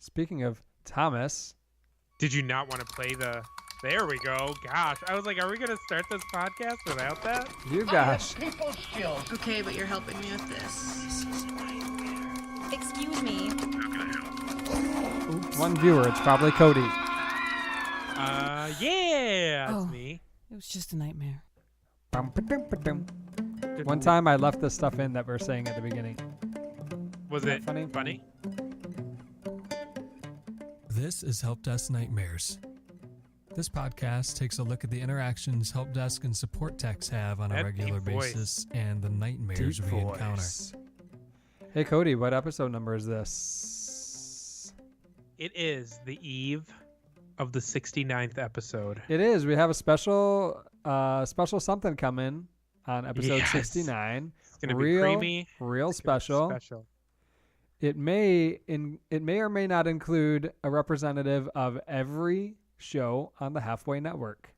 Speaking of Thomas. Did you not want to play the... There we go. Gosh, I was like, are we going to start this podcast without that? You gosh. People skills. Okay, but you're helping me with this. This is a nightmare. Excuse me. Ooh, one viewer. It's probably Cody. Yeah, it's me. It was just a nightmare. One time I left the stuff in that we're saying at the beginning. Was Isn't it that funny? This is Help Desk Nightmares. This podcast takes a look at the interactions help desk and support techs have on a That regular deep voice. basis and the nightmares Deep we voice. encounter. Hey, Cody, what episode number is this? It is the eve of the 69th episode. It is. We have a special something coming on episode Yes. 69. It's going to be creamy. Real It's gonna be special. special. It may or may not include a representative of every show on the Halfway Network.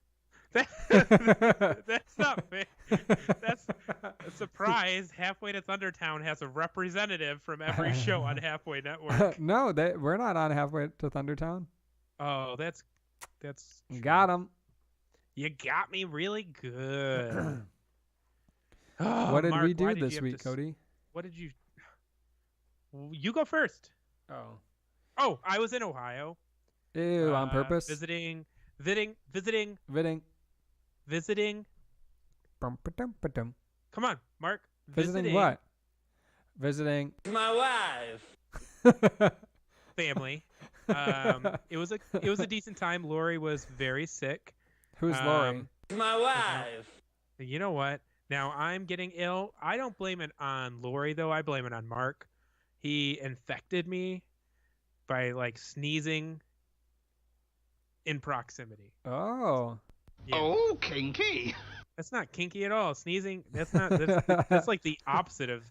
That's not fair. That's a surprise. Halfway to Thundertown has a representative from every show on Halfway Network. No, we're not on Halfway to Thundertown. Oh, that's Got him. You got me really good. What did Mark, we why do did this you have week, to Cody? What did you? You go first. Oh. Oh, I was in Ohio. Ew, on purpose? Visiting. Viding. Bum-ba-dum-ba-dum. Come on, Mark. Visiting what? Visiting My wife. family. It was a decent time. Lori was very sick. Who's Lori? My wife. You know what? Now I'm getting ill. I don't blame it on Lori though. I blame it on Mark. He infected me by like sneezing in proximity. Oh. Yeah. Oh, kinky. That's not kinky at all. Sneezing. That's like the opposite of.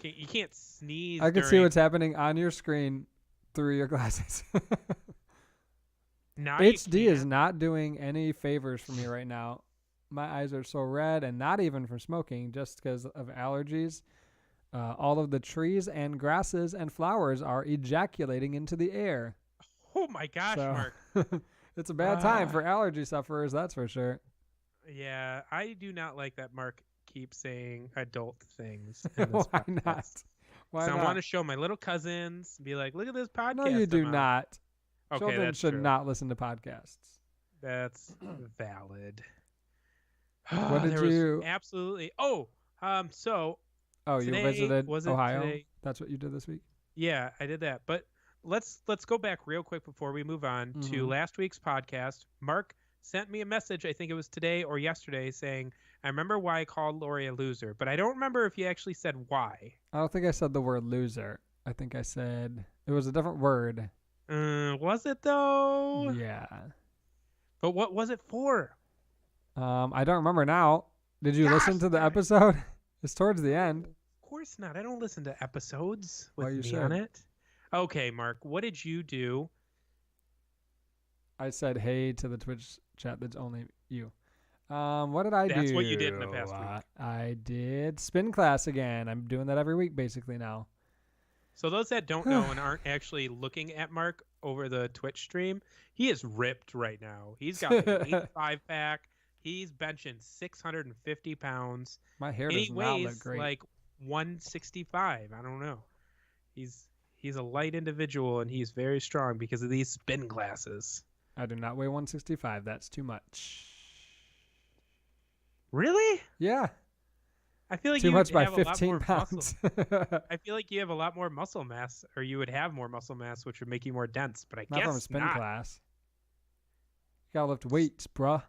You can't sneeze. I can see during- what's happening on your screen through your glasses. Now you HD is can't. not doing any favors for me right now. My eyes are so red, and not even from smoking, just because of allergies. All of the trees and grasses and flowers are ejaculating into the air. Oh my gosh, So, Mark. It's a bad time for allergy sufferers, that's for sure. Yeah, I do not like that Mark keeps saying adult things. In this Why podcast. not? Why So not? I want to show my little cousins, be like, look at this podcast. No, you do I'm on." not. Okay, Children that's should true. not listen to podcasts. That's valid. What did There was you- Absolutely. So Oh, you Today- visited was it Ohio? today? That's what you did this week? yeah, I did that. But let's go back real quick before we move on to Mhm. last week's podcast. Mark sent me a message, I think it was today or yesterday, saying, I remember why I called Lori a loser, but I don't remember if he actually said why. I don't think I said the word loser. I think I said it was a different word. Was it though? Yeah. But what was it for? I don't remember now. Did you listen to the episode? It's towards the end. Of course not. I don't listen to episodes Well, with you me on should. it. Okay, Mark, what did you do? I said hey to the Twitch chat. That's only you. What did I do? That's what you did in the past week. I did spin class again. I'm doing that every week basically now. So those that don't know and aren't actually looking at Mark over the Twitch stream, he is ripped right now. He's got like an 8-5 pack. He's benching 650 pounds. My hair And does he not weighs look great. like 165. I don't know. He's a light individual and he's very strong because of these spin classes. I do not weigh 165. That's too much. Really? Yeah. I feel like Too you much by have a lot 15 more pounds. muscle. I feel like you have a lot more muscle mass, or you would have more muscle mass, which would make you more dense. But I Not guess from a spin not. class. You gotta lift weights, bruh.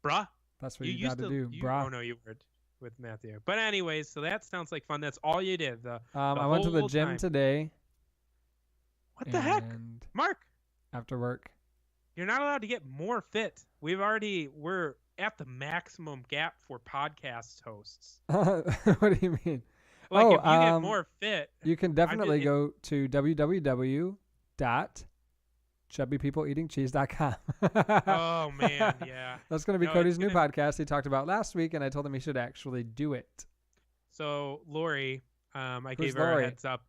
Bruh. That's what You you, used gotta to do, you, bruh. Oh no, you weren't with Matthew. But anyways, so that sounds like fun. That's all you did. I went to the whole gym time. today. What the heck, and Mark? After work. You're not allowed to get more fit. We're at the maximum gap for podcast hosts. What do you mean? Like Oh, if you get more fit, You can definitely it- go to www.chubbypeopleeatingcheese.com. oh man, yeah. That's going to be No, Cody's it's new gonna- podcast he talked about last week, and I told him he should actually do it. So Lori, I Who's gave her Lori? a heads up.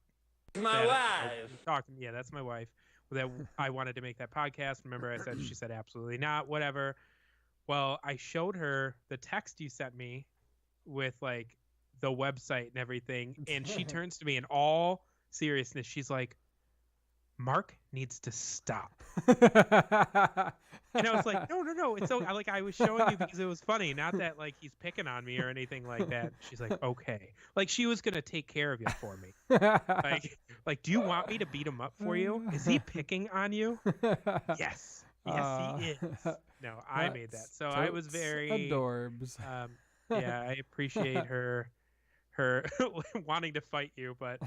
My that- wife. Talking, yeah, that's my wife. that I wanted to make that podcast. Remember, she said absolutely not, whatever. Well, I showed her the text you sent me with like the website and everything, and she turns to me in all seriousness. She's like, Mark needs to stop. And I was like, no. It's so like I was showing you because it was funny, not that like he's picking on me or anything like that. She's like, okay, like she was gonna take care of you for me. Like, do you want me to beat him up for you? Is he picking on you? Yes, he is. No, I made that, so I was very adorbs. Yeah, I appreciate her wanting to fight you, but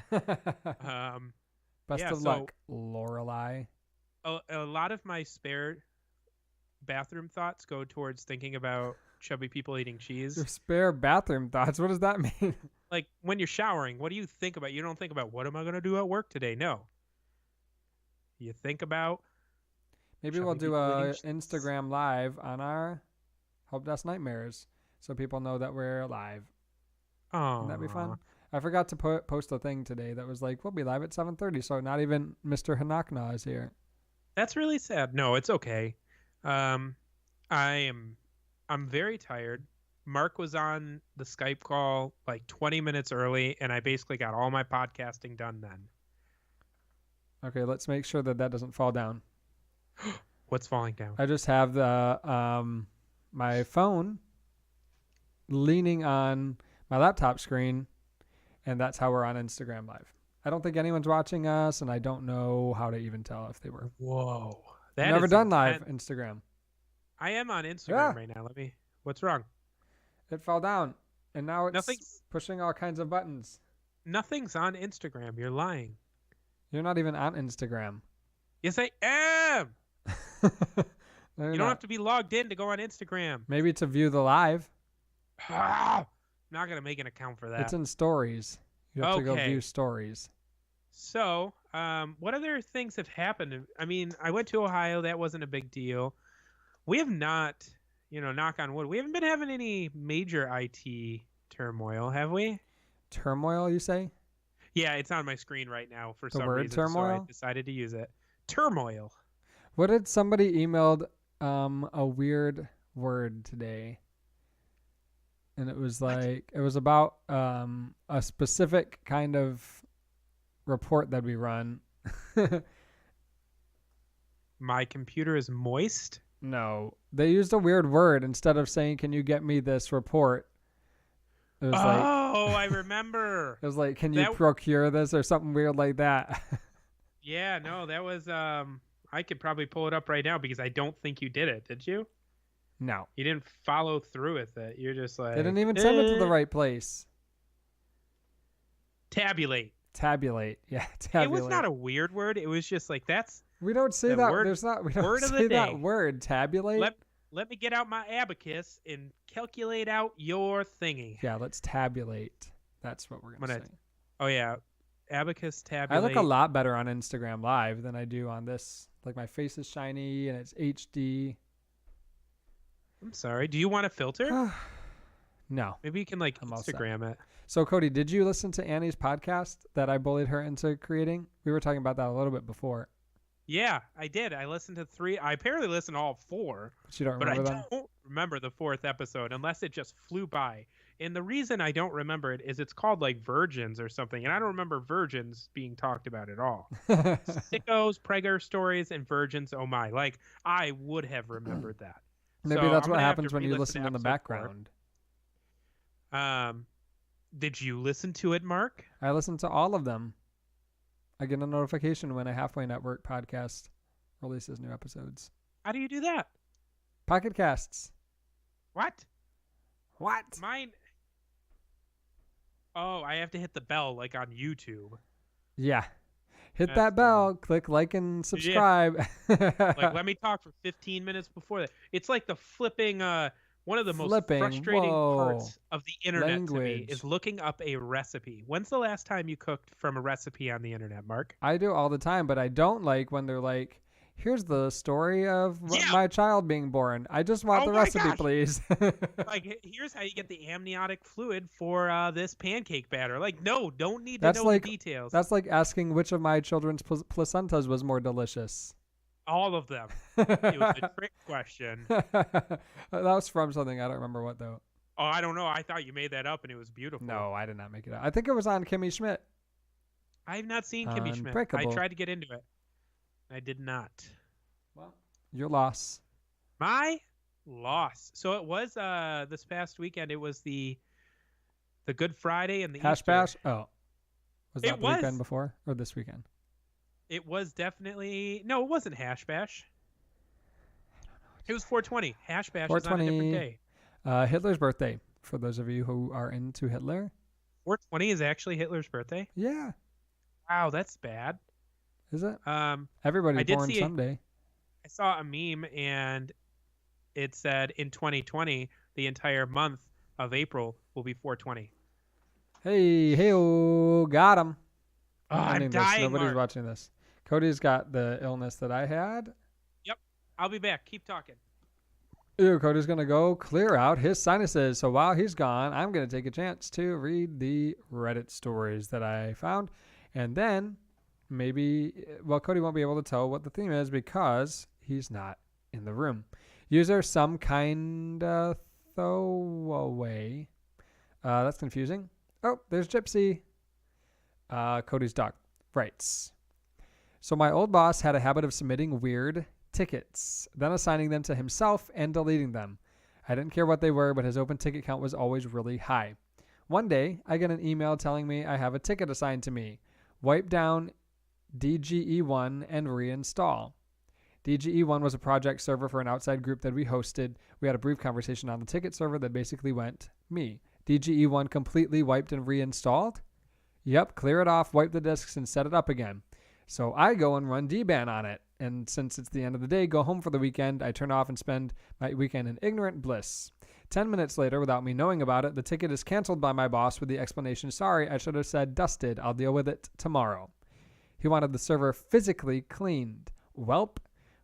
Best of luck, Lorelai. A lot of my spare bathroom thoughts go towards thinking about chubby people eating cheese. Your spare bathroom thoughts? What does that mean? Like when you're showering, what do you think about? You don't think about, what am I going to do at work today? No. You think about... Maybe we'll do a Instagram live on our Help Desk Nightmares so people know that we're live. Oh, wouldn't that be fun? I forgot to post a thing today that was like, we'll be live at 7:30, so not even Mr. Hanakna is here. That's really sad. No, it's okay. I'm very tired. Mark was on the Skype call like 20 minutes early, and I basically got all my podcasting done then. Okay, let's make sure that doesn't fall down. What's falling down? I just have the my phone leaning on my laptop screen, and that's how we're on Instagram Live. I don't think anyone's watching us, and I don't know how to even tell if they were. Whoa. I've never done live Instagram. I am on Instagram right now. What's wrong? It fell down, and now it's pushing all kinds of buttons. Nothing's on Instagram. You're lying. You're not even on Instagram. Yes, I am. No, you don't have to be logged in to go on Instagram. Maybe to view the live. I'm not going to make an account for that. It's in stories. You have to go view stories. So, what other things have happened? I mean, I went to Ohio. That wasn't a big deal. We have not, knock on wood, we haven't been having any major IT turmoil, have we? Turmoil, you say? Yeah, it's on my screen right now for some word reason, turmoil? so I decided to use it. Turmoil. What did somebody emailed a weird word today? And it was like, it was about a specific kind of report that we run. My computer is moist? No. They used a weird word instead of saying, can you get me this report? It was I remember. It was like, can you procure this or something weird like that? Yeah, no, that was, I could probably pull it up right now because I don't think you did it. Did you? No. You didn't follow through with it. You're just like... They didn't even send it to the right place. Tabulate. Yeah, tabulate. It was not a weird word. It was just like, that's... We don't say that. We don't say that word, tabulate. Let me get out my abacus and calculate out your thingy. Yeah, let's tabulate. That's what we're going to say. Oh, yeah. Abacus, tabulate. I look a lot better on Instagram Live than I do on this. Like, my face is shiny and it's HD. I'm sorry. Do you want a filter? No. Maybe you can, Instagram it. So, Cody, did you listen to Annie's podcast that I bullied her into creating? We were talking about that a little bit before. Yeah, I did. I listened to 3. I apparently listened to all 4. But you don't remember them? I don't remember the 4th episode unless it just flew by. And the reason I don't remember it is it's called Virgins or something. And I don't remember virgins being talked about at all. Sickos, pregger stories, and virgins, oh my. I would have remembered that. Maybe that's what happens when you listen in the background. 4. Did you listen to it, Mark? I listened to all of them. I get a notification when a Halfway Network podcast releases new episodes. How do you do that? Pocket Casts. What? What? Mine. Oh, I have to hit the bell on YouTube. Yeah. Hit that bell, click like and subscribe. Yeah. Let me talk for 15 minutes before that. It's like the flipping, one of the most frustrating parts of the internet to me is looking up a recipe. When's the last time you cooked from a recipe on the internet, Mark? I do all the time, but I don't like when they're like, here's the story of Yeah. my child being born. I just want Oh the my recipe, gosh. please. Like, here's how you get the amniotic fluid for this pancake batter. Like, no, don't need to That's know like- the details. That's like asking which of my children's placentas was more delicious. All of them. It was a trick question. That was from something. I don't remember what, though. Oh, I don't know. I thought you made that up and it was beautiful. No, I did not make it up. I think it was on Kimmy Schmidt. I have not seen Kimmy Schmidt. I Unbreakable. tried to get into it. I did not. Well, your loss. My loss. So it was this past weekend. It was the Good Friday and the Hash Easter. Bash? Oh. Was that It the was. weekend before or this weekend? It was definitely no. It wasn't Hash Bash. It was 420. Hash Bash is on a different 420. day. Hitler's birthday, for those of you who are into Hitler. 420 is actually Hitler's birthday. Yeah. Wow, that's bad. Is it? I Everybody's did born see- someday. saw a meme and it said in 2020 the entire month of April will be 420. Hey, got him. Oh, I'm Ending this. dying. Nobody's Mark. watching this. Cody's got the illness that I had. I'll be back. Keep talking. Ew, Cody's going to go clear out his sinuses. So while he's gone, I'm going to take a chance to read the Reddit stories that I found. And then maybe, well, Cody won't be able to tell what the theme is because he's not in the room. User some kind of throwaway. That's confusing. Oh, there's Gypsy. Cody's dog writes. So my old boss had a habit of submitting weird tickets, then assigning them to himself and deleting them. I didn't care what they were, but his open ticket count was always really high. One day, I get an email telling me I have a ticket assigned to me. Wipe down DGE1 and reinstall. DGE1 was a project server for an outside group that we hosted. We had a brief conversation on the ticket server that basically went, me. DGE1 completely wiped and reinstalled? Yep, clear it off, wipe the disks, and set it up again. So I go and run dban on it. And since it's the end of the day, go home for the weekend. I turn off and spend my weekend in ignorant bliss. 10 minutes later, without me knowing about it, the ticket is canceled by my boss with the explanation, sorry, I should have said dusted. I'll deal with it tomorrow. He wanted the server physically cleaned. Welp,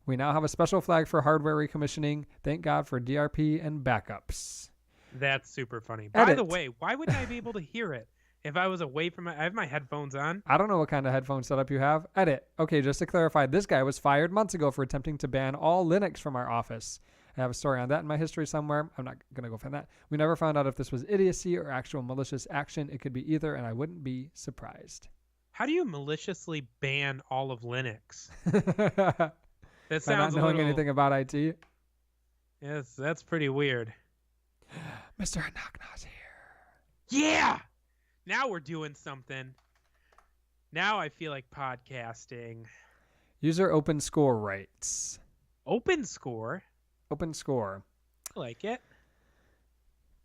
we now have a special flag for hardware recommissioning. Thank God for DRP and backups. That's super funny. By Edit. the way, why wouldn't I be able to hear it if I was away from it? I have my headphones on. I don't know what kind of headphone setup you have. Edit. Okay, just to clarify, this guy was fired months ago for attempting to ban all Linux from our office. I have a story on that in my history somewhere. I'm not going to go find that. We never found out if this was idiocy or actual malicious action. It could be either, and I wouldn't be surprised. How do you maliciously ban all of Linux? By That not sounds a knowing little. anything about IT. Yes, that's pretty weird. Mr. Knocknaw's here. Yeah. Now we're doing something. Now I feel like podcasting. User open score writes. Open score. Open score. I like it.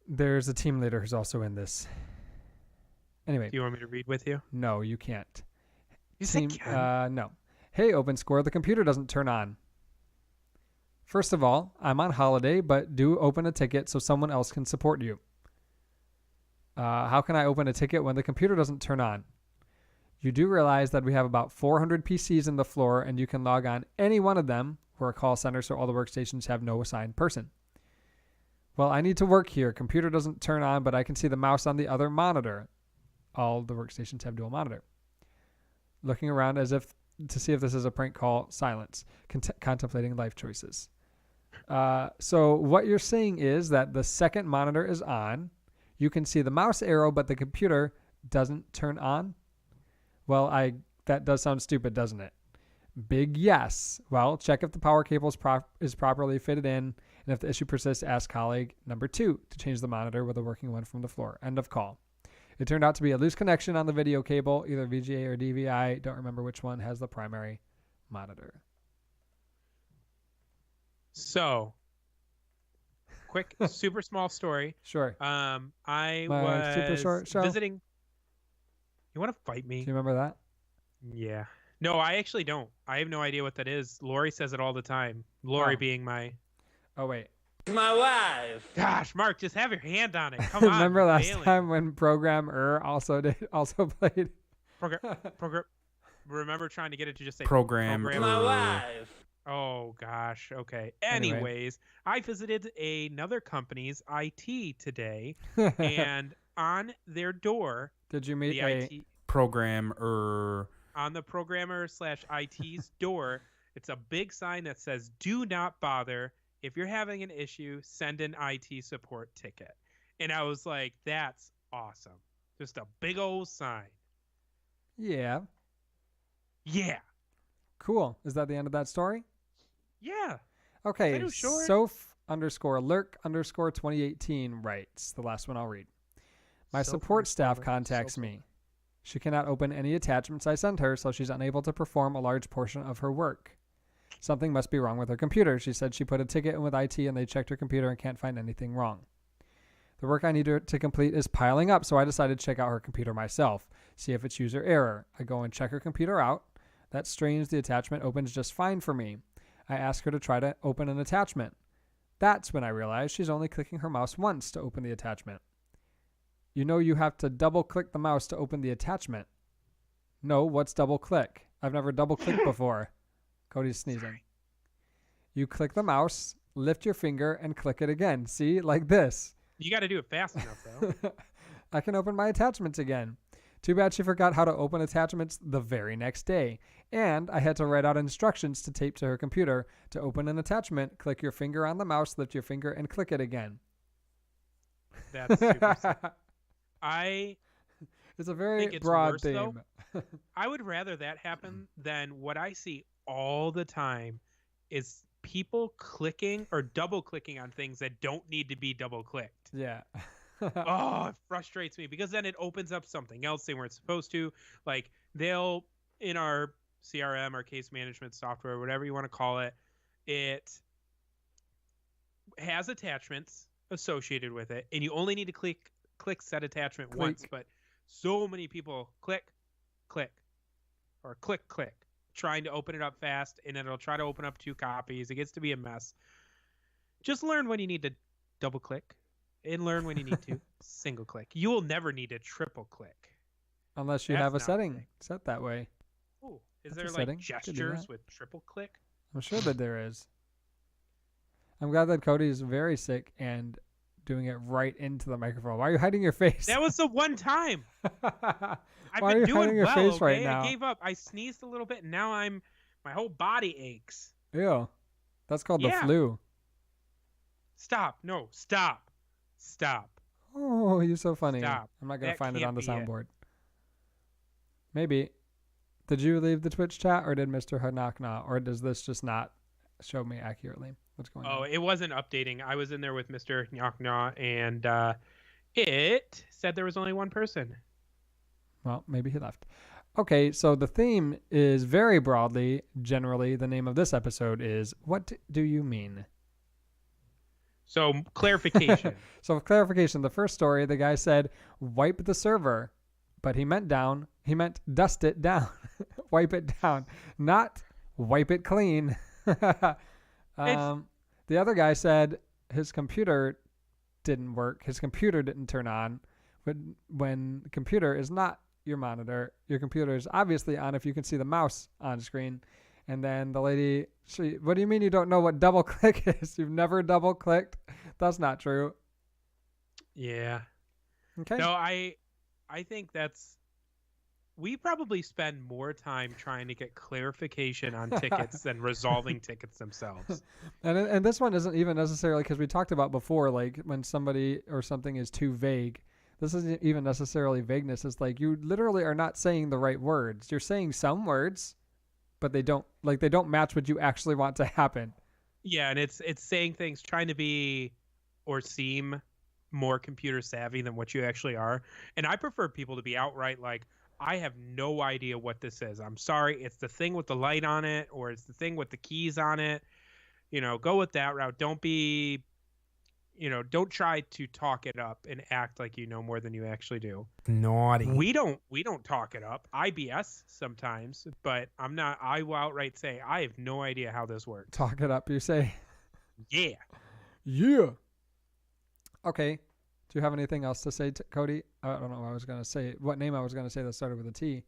There's a team leader who's also in this. Anyway, Do you want me to read with you? no, you can't. You said can. No. Hey, open score, the computer doesn't turn on. First of all, I'm on holiday, but do open a ticket so someone else can support you. How can I open a ticket when the computer doesn't turn on? You do realize that we have about 400 PCs in the floor and you can log on any one of them. We're a call center, so all the workstations have no assigned person. Well, I need to work here. Computer doesn't turn on, but I can see the mouse on the other monitor. All the workstations have dual monitor. Looking around as if to see if this is a prank call. Silence. Contemplating life choices. So what you're saying is that the second monitor is on. You can see the mouse arrow, but the computer doesn't turn on. Well, that does sound stupid, doesn't it? Big yes. Well, check if the power cable is properly fitted in, and if the issue persists, ask colleague number 2 to change the monitor with a working one from the floor. End of call. It turned out to be a loose connection on the video cable, either VGA or DVI. Don't remember which one has the primary monitor. So, quick, super small story. Sure. I My was super short show? visiting. You want to fight me? Do you remember that? Yeah. No, I actually don't. I have no idea what that is. Lori says it all the time. Lori Oh. being my. Oh, wait. My wife. Gosh, Mark, just have your hand on it. Come on. Remember you're last failing. time when Programmer also played? Program. Remember trying to get it to just say Program. My wife. Oh gosh. Okay. Anyway. Anyways, I visited another company's IT today, and on their door, Did you meet the a IT Programmer. on the programmer/IT's door, it's a big sign that says, "Do not bother. If you're having an issue, send an IT support ticket." And I was like, "That's awesome." Just a big old sign. Yeah. Yeah. Cool. Is that the end of that story? Yeah. Okay. Too short. Soph_lurk_2018 writes, the last one I'll read. My support staff contacts me. She cannot open any attachments I send her, so she's unable to perform a large portion of her work. Something must be wrong with her computer. She said she put a ticket in with IT and they checked her computer and can't find anything wrong. The work I need her to complete is piling up, so I decided to check out her computer myself, see if it's user error. I go and check her computer out. That's strange. The attachment opens just fine for me. I ask her to try to open an attachment. That's when I realize she's only clicking her mouse once to open the attachment. You know you have to double-click the mouse to open the attachment. No, what's double-click? I've never double-clicked before. Cody's sneezing. Sorry. You click the mouse, lift your finger, and click it again. See? Like this. You got to do it fast enough, though. I can open my attachments again. Too bad she forgot how to open attachments the very next day. And I had to write out instructions to tape to her computer. To open an attachment, click your finger on the mouse, lift your finger, and click it again. That's super simple. It's a very think it's broad worse, though. theme. I would rather that happen than what I see all the time is people clicking or double clicking on things that don't need to be double clicked. Yeah. Oh, it frustrates me because then it opens up something else they weren't supposed to. Like they'll, in our CRM or case management software, whatever you want to call it, it has attachments associated with it, and you only need to click set attachment once. But so many people click, or click, trying to open it up fast, and it'll try to open up 2 copies. It gets to be a mess. Just learn when you need to double click. And learn when you need to single click. You will never need to triple click. Unless you That's have a not setting thing. set that way. Ooh, is That's there a like setting. You could do gestures that. with triple click? I'm sure that there is. I'm glad that Cody is very sick and doing it right into the microphone. Why are you hiding your face? That was the one time. I've Why are been you doing hiding your well, face okay? right now? I gave up. I sneezed a little bit, and now my whole body aches. Ew. That's called the Yeah. flu. Stop. No, stop. Oh, you're so funny. Stop. I'm not going to That find it can't on the be it. soundboard. Maybe. Did you leave the Twitch chat or did Mr. Hanakna? Or does this just not show me accurately what's going Oh, on? it wasn't updating. I was in there with Mr. Nyakna, and it said there was only one person. Well, maybe he left. Okay, so the theme is very broadly, generally, the name of this episode is What Do You Mean? So clarification. So for clarification, the first story, the guy said, wipe the server, but he meant dust it down, wipe it down, not wipe it clean. The other guy said his computer didn't work. His computer didn't turn on. But when the computer is not your monitor, your computer is obviously on if you can see the mouse on screen. And then the lady, what do you mean you don't know what double click is? You've never double clicked? That's not true. Yeah. Okay. No, I think we probably spend more time trying to get clarification on tickets than resolving tickets themselves. And this one isn't even necessarily, because we talked about before, like when somebody or something is too vague. This isn't even necessarily vagueness. It's like you literally are not saying the right words. You're saying some words, but they don't match what you actually want to happen. Yeah, and it's saying things, trying to be or seem more computer savvy than what you actually are. And I prefer people to be outright like, I have no idea what this is. I'm sorry. It's the thing with the light on it, or it's the thing with the keys on it. Go with that route. Don't be, don't try to talk it up and act like you know more than you actually do. Naughty. We don't talk it up. IBS sometimes, but I will outright say, I have no idea how this works. Talk it up, you say. Yeah. Yeah. Okay. Do you have anything else to say, Cody? I don't know what I was going to say. What name I was going to say that started with a T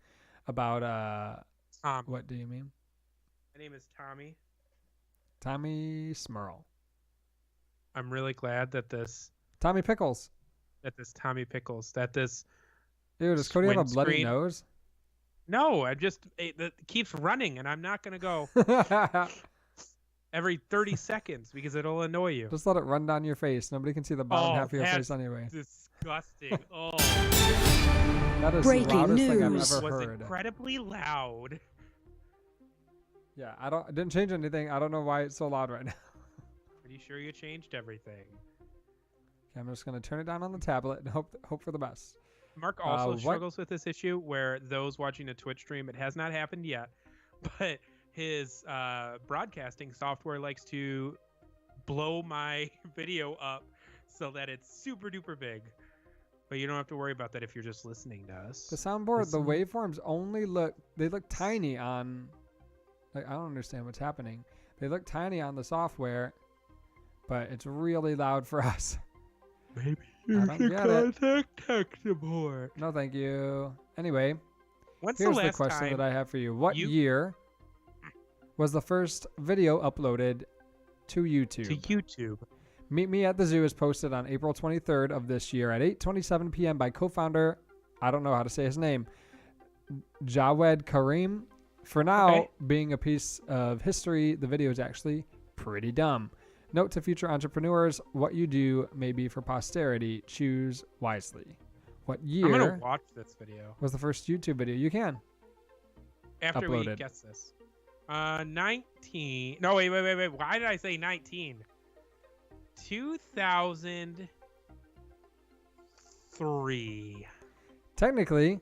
about Tom. what do you mean? My name is Tommy. Tommy Smurl. I'm really glad that this Tommy Pickles. Tommy Pickles, that this Ew, does Cody have a bloody windscreen- nose? No, it keeps running, and I'm not gonna go every 30 seconds because it'll annoy you. Just let it run down your face. Nobody can see the bottom Oh, half of your that's face anyway. Disgusting. Oh, That is Breaking the loudest thing I've news. ever was heard. incredibly loud. Yeah, I didn't change anything. I don't know why it's so loud right now. Pretty sure you changed everything. Okay, I'm just gonna turn it down on the tablet and hope for the best. Mark also what- struggles with this issue where those watching a Twitch stream, it has not happened yet, but his broadcasting software likes to blow my video up so that it's super duper big. But you don't have to worry about that if you're just listening to us. The soundboard, the Listen. waveforms only look tiny on. Like, I don't understand what's happening. They look tiny on the software, but it's really loud for us. Maybe I you don't should get it. contact tech support. No, thank you. Anyway, When's here's the the last question time that I have for you. What you- year was the first video uploaded to YouTube? to YouTube? Meet Me at the Zoo is posted on April 23rd of this year at 8:27 p.m. by co-founder, I don't know how to say his name, Jawed Karim. For now, Okay. being a piece of history, the video is actually pretty dumb. Note to future entrepreneurs, what you do may be for posterity. Choose wisely. What I'm gonna year watch this video was the first YouTube video? You can. after we uploaded. guess this. 19. No, wait. Why did I say 19? 2003. Technically,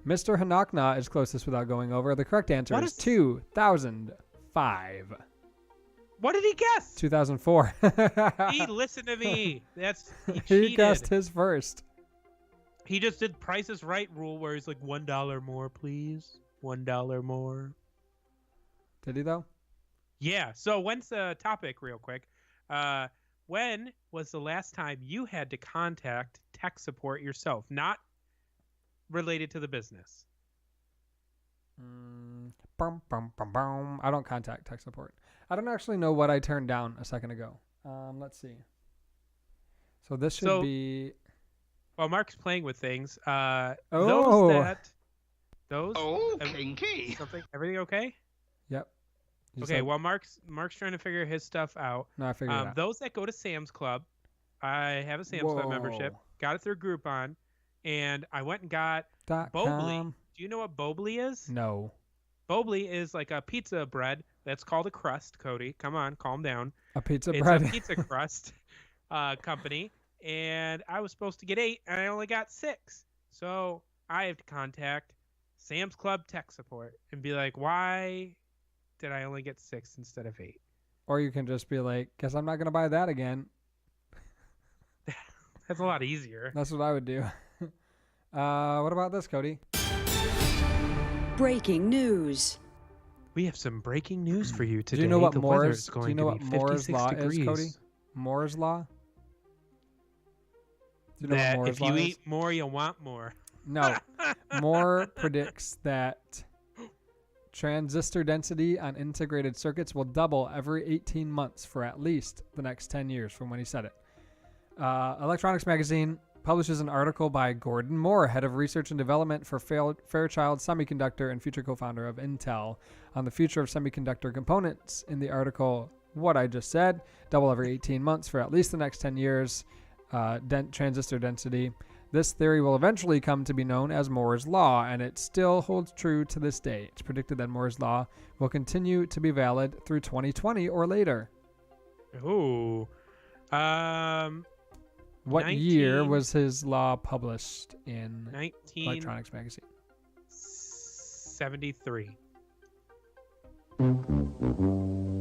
Mr. Hanakna is closest without going over. The correct answer What is is- 2005. What did he guess? 2004. He listened to me. He He cheated. guessed his first. He just did Price is Right rule where he's like $1 more, please. $1 more. Did he though? Yeah. So when's the topic, real quick? When was the last time you had to contact tech support yourself, not related to the business? Bum, bum, bum, bum. I don't contact tech support. I don't actually know what I turned down a second ago. Let's see. So this should So- be. While Mark's playing with things, Oh. those Oh, ev- kinky. something, everything okay? Yep. You Okay. said- While Mark's trying to figure his stuff out. No, I figured it out. Those that go to Sam's Club, I have a Sam's Club membership. Whoa. Got it through Groupon, and I went and got Dot Bobly. com. Do you know what Bobly is? No. Bobly is like a pizza bread that's called a crust. Cody, come on, calm down. A pizza It's bread. a pizza crust company, and I was supposed to get 8, and I only got 6. So I have to contact Sam's Club tech support and be like, why did I only get 6 instead of 8? Or you can just be like, guess I'm not going to buy that again. That's a lot easier. That's what I would do. What about this, Cody? Breaking news. We have some breaking news for you today. Do you know what The weather Moore's? is Do going you know to what be Moore's 56 law degrees. is, Cody? Moore's law. Do you know That what Moore's if law you is? eat more, you'll want more. No. Moore predicts that transistor density on integrated circuits will double every 18 months for at least the next 10 years from when he said it. Electronics Magazine publishes an article by Gordon Moore, head of research and development for Fairchild Semiconductor and future co-founder of Intel, on the future of semiconductor components. In the article, what I just said, double every 18 months for at least the next 10 years, transistor density. This theory will eventually come to be known as Moore's Law, and it still holds true to this day. It's predicted that Moore's Law will continue to be valid through 2020 or later. Ooh. What year 19 was his law published in 1973. Electronics Magazine?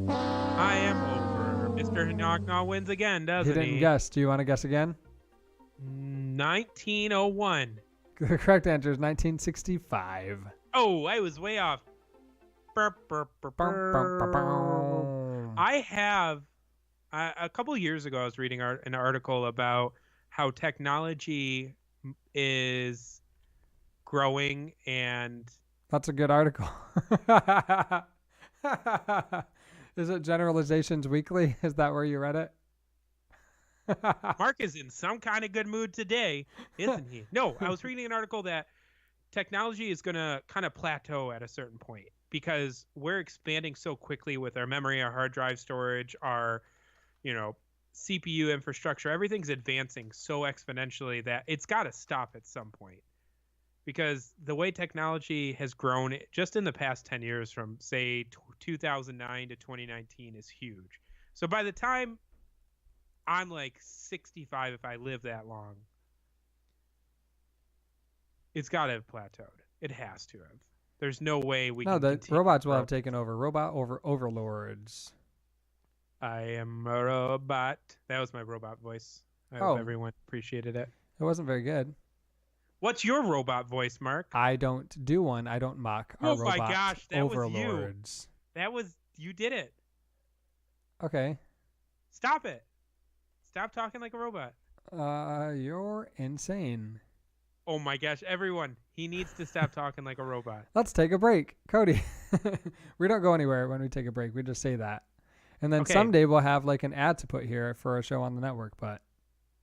I am over. Mr. Knocknaw wins again, He doesn't didn't guess. Do you want to guess again? 1901. The correct answer is 1965. Oh, I was way off. Burp, burp, burp, Bum, bum, bum, burp. bum. I have a couple years ago I was reading an article about how technology is growing, and That's a good article. Is it Generalizations Weekly? Is that where you read it? Mark is in some kind of good mood today, isn't he? No, I was reading an article that technology is going to kind of plateau at a certain point because we're expanding so quickly with our memory, our hard drive storage, our, CPU infrastructure. Everything's advancing so exponentially that it's got to stop at some point. Because the way technology has grown just in the past 10 years from, say, 2009 to 2019 is huge. So by the time I'm like 65, if I live that long, it's got to have plateaued. It has to have. There's no way we No, can the continue robots to will grow. have taken over. Robot overlords. I am a robot. That was my robot voice. I hope everyone appreciated it. It wasn't very good. What's your robot voice, Mark? I don't do one. I don't mock our Oh my robot gosh, that was you. overlords. You did it. Okay. Stop it. Stop talking like a robot. You're insane. Oh my gosh, everyone. He needs to stop talking like a robot. Let's take a break. Cody, we don't go anywhere when we take a break. We just say that. And then Okay. someday we'll have like an ad to put here for a show on the network, but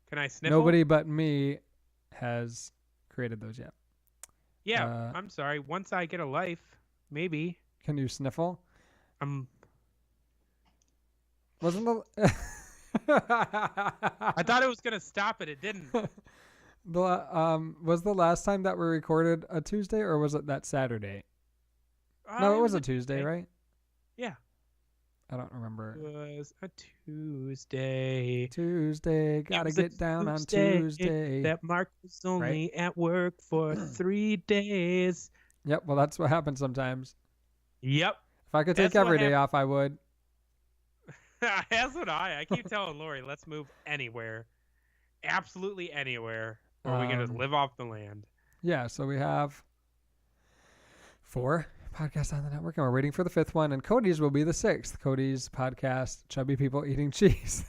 Can I sniffle? nobody but me has created those yet. Yeah, I'm sorry. Once I get a life, maybe. Can you sniffle? Wasn't the I thought it was gonna stop it. It didn't. was the last time that we recorded a Tuesday or was it that Saturday? No, it was a Tuesday, right? Yeah. I don't remember. It was a Tuesday. Tuesday, gotta was a get down on Tuesday Tuesday. That Mark was only at work for 3 days. Yep, well that's what happens sometimes. Yep. If I could take That's what every day off, I would. That's what I keep telling Lori, let's move anywhere. Absolutely anywhere. Or we can just live off the land. Yeah, so we have 4 podcasts on the network, and we're waiting for the 5th one, and Cody's will be the 6th. Cody's podcast, Chubby People Eating Cheese.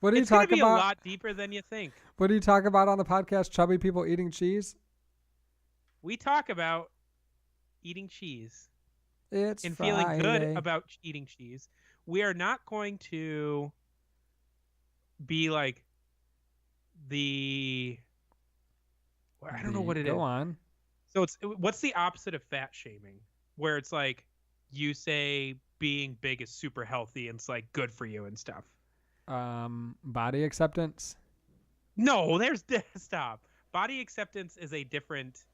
What do you It's gonna talk be about? a lot deeper than you think. What do you talk about on the podcast, Chubby People Eating Cheese? We talk about eating cheese It's and Friday. feeling good about eating cheese. We are not going to be like I don't know what it is. Go on. So what's the opposite of fat shaming? Where it's like you say being big is super healthy and it's like good for you and stuff. Body acceptance. No, stop. Body acceptance is a different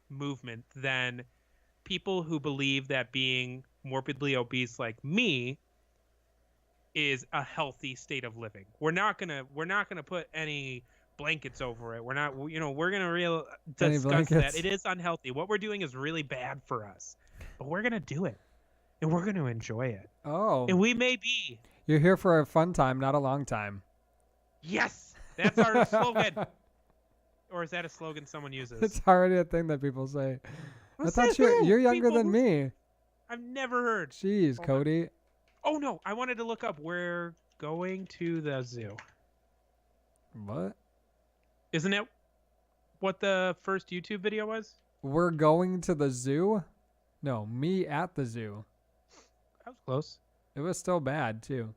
movement than people who believe that being morbidly obese like me is a healthy state of living. We're not gonna put any blankets over it. We're not, we're gonna discuss that it is unhealthy. What we're doing is really bad for us, but we're gonna do it, and we're gonna enjoy it. Oh, And we may be. you're here for a fun time, not a long time. Yes, that's our slogan. Or is that a slogan someone uses? It's already a thing that people say. What's I thought that? you're younger People- than me. I've never heard. Jeez, Oh my- Cody. Oh no, I wanted to look up. We're going to the zoo. What? Isn't it what the first YouTube video was? We're going to the zoo? No, me at the zoo. That was close. It was still bad too.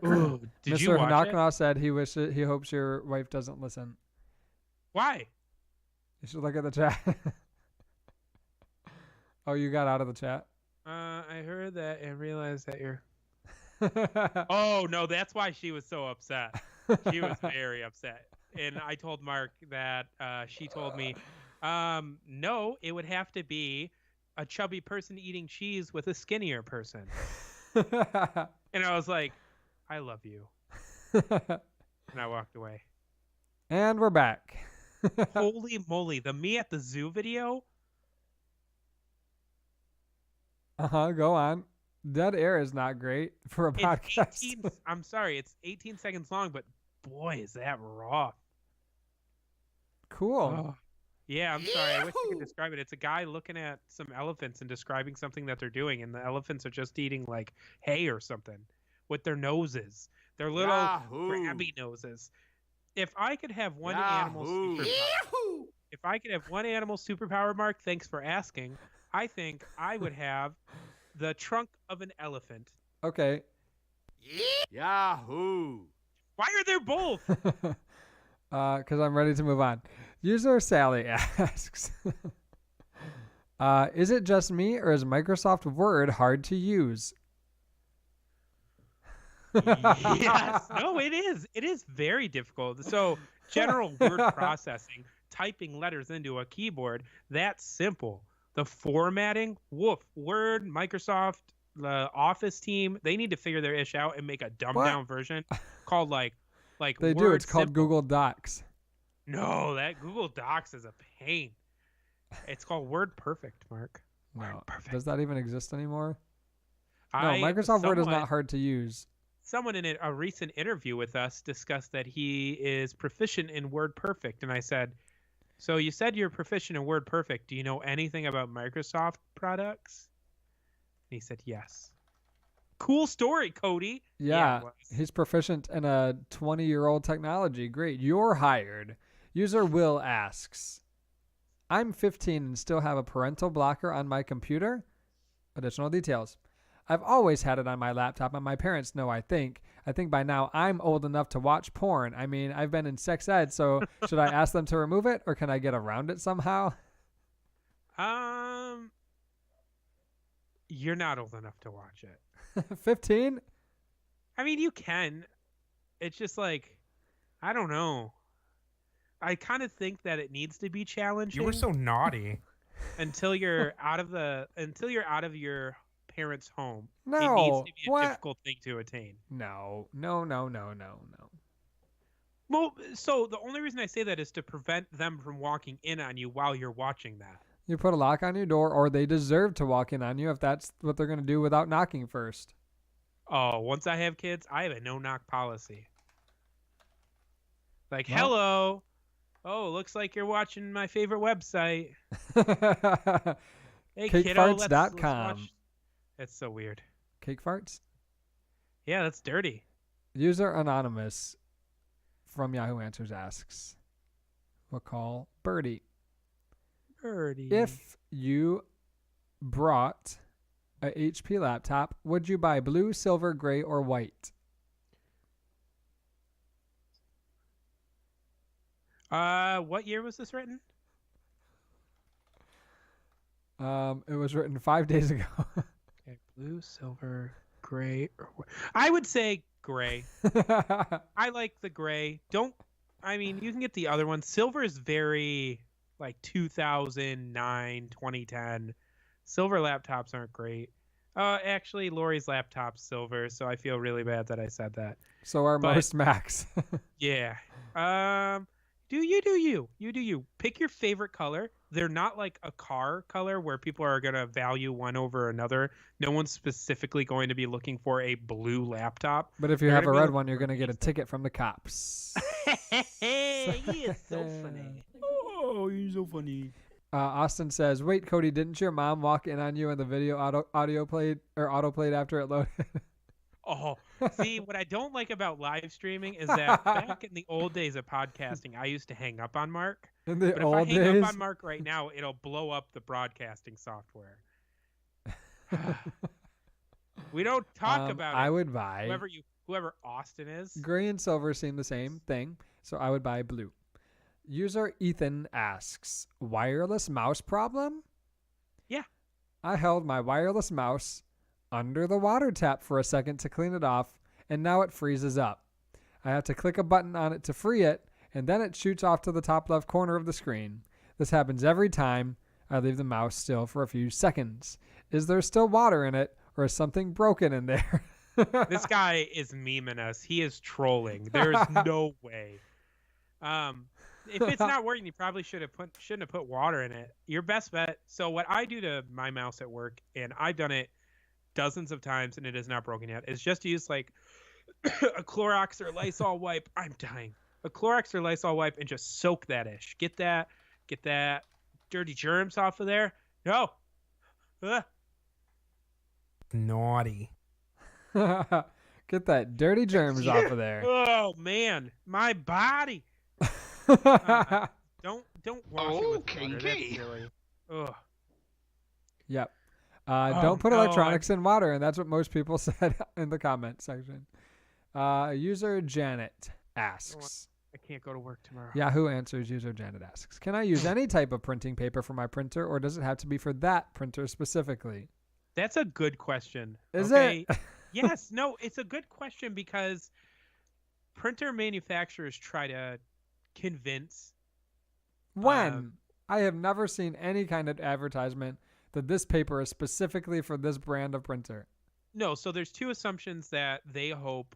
Ooh, did you Mr. watch it? Knocknaw said he hopes your wife doesn't listen. Why? You should look at the chat. Oh, you got out of the chat? I heard that and realized that you're... Oh, no, that's why she was so upset. She was very upset. And I told Mark that she told me, no, it would have to be a chubby person eating cheese with a skinnier person. And I was like, I love you. And I walked away. And we're back. Holy moly, the me at the zoo video? Go on. Dead air is not great for a podcast. I'm sorry, it's 18 seconds long, but boy, is that raw. Cool. Oh. Yeah, I'm sorry. I wish I could describe it. It's a guy looking at some elephants and describing something that they're doing, and the elephants are just eating like hay or something with their noses. Their little crabby noses. If I could have one animal superpower, Mark, thanks for asking. I think I would have the trunk of an elephant Okay. Yahoo! Why are there both? Because I'm ready to move on. User Sally asks, is it just me or is Microsoft Word hard to use? Yes. No, it is. It is very difficult. So general word processing, typing letters into a keyboard, that's simple. The formatting, woof. Word, Microsoft, the Office team, they need to figure their ish out and make a dumbed down version called like They Word do. It's called Simple. Google Docs. No, that Google Docs is a pain. It's called Word Perfect, Mark. Word No. Perfect. Does that even exist anymore? No, Microsoft Word is not hard to use. Someone in a recent interview with us discussed that he is proficient in Word Perfect. And I said, so you said you're proficient in Word Perfect. Do you know anything about Microsoft products? And he said, yes. Cool story, Cody. Yeah, it was. he's proficient in a 20-year-old technology. Great. You're hired. User Will asks, I'm 15 and still have a parental blocker on my computer? Additional details. I've always had it on my laptop, and my parents know, I think. I think by now I'm old enough to watch porn. I mean, I've been in sex ed, so should I ask them to remove it, or can I get around it somehow? You're not old enough to watch it. 15? I mean, you can. It's just like, I don't know. I kind of think that it needs to be challenging. You were so naughty. until you're out of your parents' home. No. It needs to be a What? difficult thing to attain. No. Well, so the only reason I say that is to prevent them from walking in on you while you're watching that. You put a lock on your door, or they deserve to walk in on you if that's what they're going to do without knocking first. Oh, once I have kids, I have a no-knock policy. Like, Well. hello. Oh, looks like you're watching my favorite website. Hey, kiddo, let's Cakefarts.com. watch. That's so weird. Cake farts? Yeah, that's dirty. User Anonymous from Yahoo Answers asks, we'll call Birdie. Dirty. If you brought a HP laptop, would you buy blue, silver, gray, or white? What year was this written? It was written 5 days ago. Okay, blue, silver, gray, or I would say gray. I like the gray. I mean, you can get the other one. Silver is very like 2009, 2010. Silver laptops aren't great. Actually, Lori's laptop's silver, so I feel really bad that I said that. So are But- most Macs. Yeah. Do you. Pick your favorite color. They're not like a car color where people are going to value one over another. No one's specifically going to be looking for a blue laptop. But if you They're have a gonna be red looking one, you're for going to get a decent. ticket from the cops. Hey, he is so funny. Oh, you're so funny. Austin says, wait, Cody, didn't your mom walk in on you and the video auto played after it loaded? Oh, see, what I don't like about live streaming is that back in the old days of podcasting, I used to hang up on Mark. In the But if I old hang days? up on Mark right now, it'll blow up the broadcasting software. We don't talk about it. I would buy Whoever Austin is. gray and silver seem the same thing, so I would buy blue. User Ethan asks, wireless mouse problem? Yeah. I held my wireless mouse under the water tap for a second to clean it off, and now it freezes up. I have to click a button on it to free it, and then it shoots off to the top left corner of the screen. This happens every time I leave the mouse still for a few seconds. Is there still water in it, or is something broken in there? This guy is memeing us. He is trolling. There's no way. If it's not working, you probably shouldn't have put water in it. Your best bet. So what I do to my mouse at work, and I've done it dozens of times, and it is not broken yet, is just to use like a Clorox or Lysol wipe. I'm dying. A Clorox or Lysol wipe and just soak that ish. Get that dirty germs off of there. No. Ugh. Naughty. Get that dirty germs off of there. Oh man, my body. Don't wash it with water. kinky. That's silly. Ugh. Yep. Don't put no, electronics in water, and that's what most people said in the comment section. User Janet asks. I can't go to work tomorrow. Yahoo Answers user Janet asks, can I use any type of printing paper for my printer, or does it have to be for that printer specifically? That's a good question. Is okay? it? Yes. No, it's a good question because printer manufacturers try to convince. When? I have never seen any kind of advertisement that this paper is specifically for this brand of printer. No, so there's two assumptions that they hope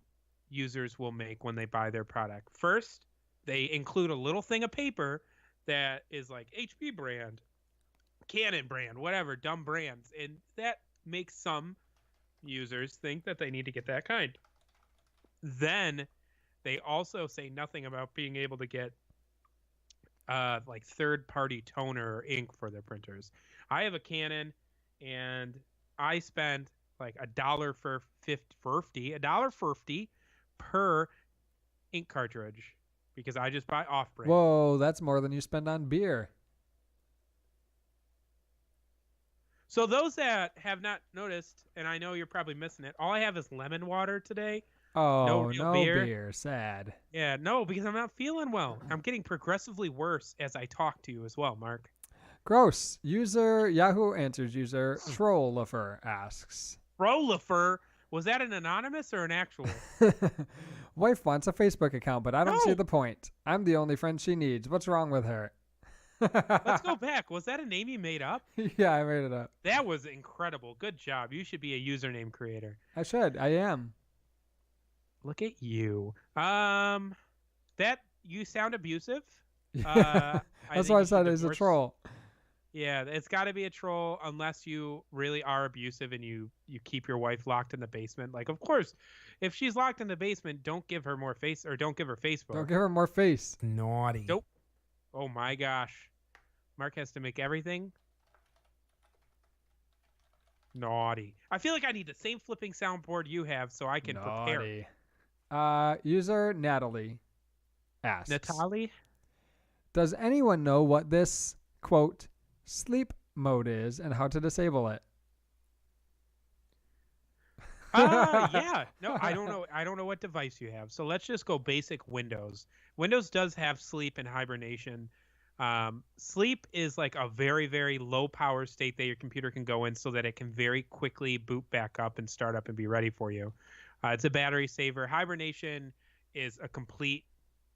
users will make when they buy their product. First, they include a little thing of paper that is like HP brand, Canon brand, whatever, dumb brands. And that makes some users think that they need to get that kind. Then they also say nothing about being able to get like third-party toner or ink for their printers. I have a Canon, and I spend like $1.50 per ink cartridge because I just buy off-brand. Whoa, that's more than you spend on beer. So those that have not noticed, and I know you're probably missing it, all I have is lemon water today. Oh, real no beer. beer. Sad. Yeah, no, because I'm not feeling well. I'm getting progressively worse as I talk to you as well, Mark. Gross. User Yahoo Answers user Trollifer asks. Rolifer, was that an anonymous or an actual? Wife wants a Facebook account, but I don't see No. the point. I'm the only friend she needs. What's wrong with her? Let's go back. Was that a name you made up? Yeah, I made it up. That was incredible. Good job. You should be a username creator. I should. I am. Look at you. That you sound abusive. I That's think why I you should said he's a divorce- troll. Yeah, it's got to be a troll unless you really are abusive and you keep your wife locked in the basement. Like, of course, if she's locked in the basement, don't give her more face or don't give her Facebook. Don't give her more face. Naughty. Nope. Oh my gosh. Mark has to make everything naughty. I feel like I need the same flipping soundboard you have so I can prepare. Naughty. User Natalie asks. Natalie? Does anyone know what this, quote, sleep mode is and how to disable it? Yeah. No, I don't know. I don't know what device you have. So let's just go basic Windows. Windows does have sleep and hibernation. Sleep is like a very, very low power state that your computer can go in so that it can very quickly boot back up and start up and be ready for you. It's a battery saver. Hibernation is a complete,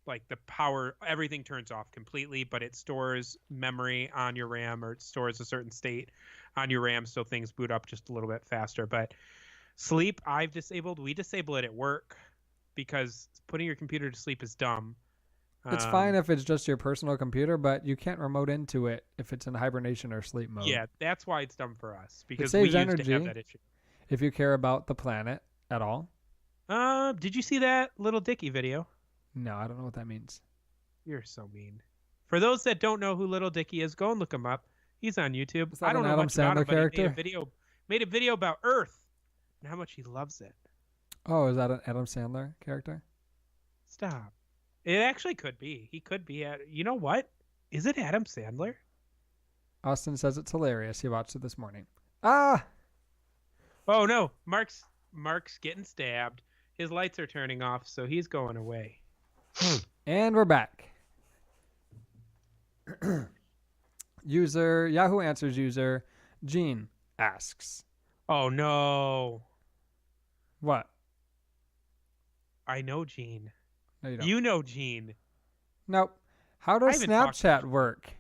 like the power, everything turns off completely, but it stores memory on your RAM, or it stores a certain state on your RAM so things boot up just a little bit faster. But sleep, I've disabled. We disable it at work because putting your computer to sleep is dumb. It's fine if it's just your personal computer, but you can't remote into it if it's in hibernation or sleep mode. Yeah, that's why it's dumb for us because saves we used to energy. have that issue. If you care about the planet at all. Did you see that Little Dicky video? No, I don't know what that means. You're so mean. For those that don't know who Little Dicky is, go and look him up. He's on YouTube. Is that I don't an know Adam much about Sandler him, but he character? made a video about Earth and how much he loves it. Oh, is that an Adam Sandler character? Stop. It actually could be. He could be. You know what? Is it Adam Sandler? Austin says it's hilarious. He watched it this morning. Ah! Oh no, Mark's getting stabbed. His lights are turning off, so he's going away. And we're back. Yahoo Answers user Gene asks. Oh no. What? I know Gene. No, you don't. You know Gene. Nope. How does I haven't talked to Snapchat work?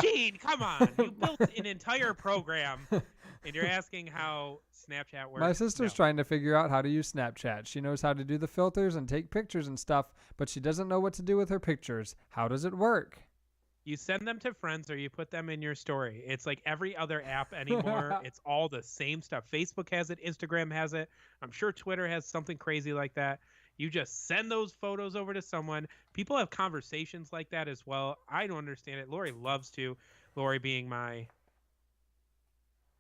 Gene, come on. You built an entire program and you're asking how Snapchat works. My sister's No. trying to figure out how to use Snapchat. She knows how to do the filters and take pictures and stuff, but she doesn't know what to do with her pictures. How does it work? You send them to friends or you put them in your story. It's like every other app anymore. It's all the same stuff. Facebook has it. Instagram has it. I'm sure Twitter has something crazy like that. You just send those photos over to someone. People have conversations like that as well. I don't understand it. Lori loves to. Lori being my...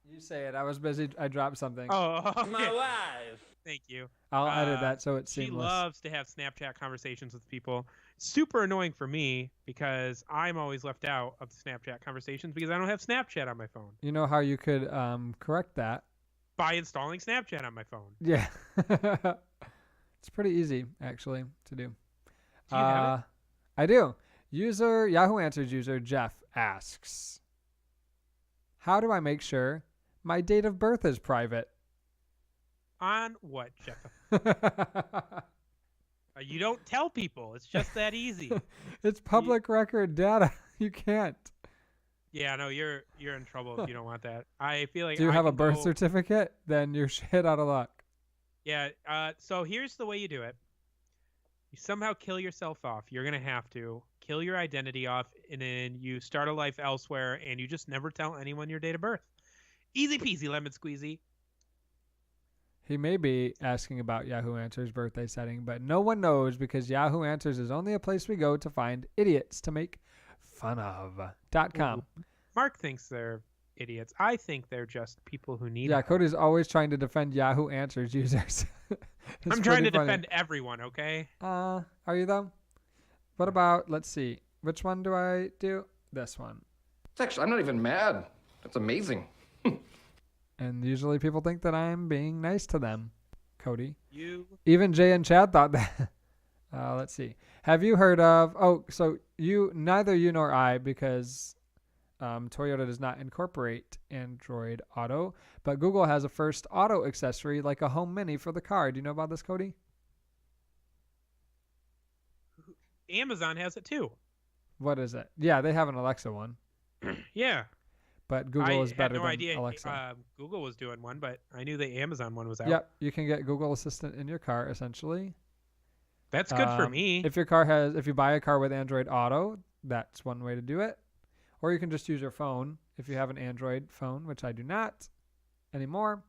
You say it. I was busy. I dropped something. Oh, My wife. Thank you. I'll edit that so it's She seamless. loves to have Snapchat conversations with people. Super annoying for me because I'm always left out of the Snapchat conversations because I don't have Snapchat on my phone. You know how you could correct that? By installing Snapchat on my phone. Yeah. It's pretty easy, actually, to do. Do you have it? I do. Yahoo Answers user Jeff asks, how do I make sure my date of birth is private? On what, Jeff? You don't tell people. It's just that easy. It's public record data. You can't. Yeah, no, you're in trouble if you don't want that. I feel like Do you I have a can birth go- certificate? Then you're shit out of luck. Yeah. So here's the way you do it. You somehow kill yourself off. You're gonna have to kill your identity off, and then you start a life elsewhere, and you just never tell anyone your date of birth. Easy peasy, lemon squeezy. He may be asking about Yahoo Answers birthday setting, but no one knows because Yahoo Answers is only a place we go to find idiots to make fun of. .com. Mark thinks they're idiots. I think they're just people who need Yeah, help. Cody's always trying to defend Yahoo Answers users. I'm trying to defend everyone, okay? Are you though? What about, let's see, which one do I do? This one. Actually, I'm not even mad. That's amazing. And usually people think that I'm being nice to them, Cody. You Even Jay and Chad thought that. Let's see. Have you heard of, so neither you nor I, because Toyota does not incorporate Android Auto, but Google has a first auto accessory like a home mini for the car. Do you know about this, Cody? Amazon has it too. What is it? Yeah, they have an Alexa one, Yeah. but Google is I had better no than idea Alexa. Google was doing one, but I knew the Amazon one was out. Yep, you can get Google Assistant in your car essentially. That's good for me. If you buy a car with Android Auto, that's one way to do it. Or you can just use your phone if you have an Android phone, which I do not anymore.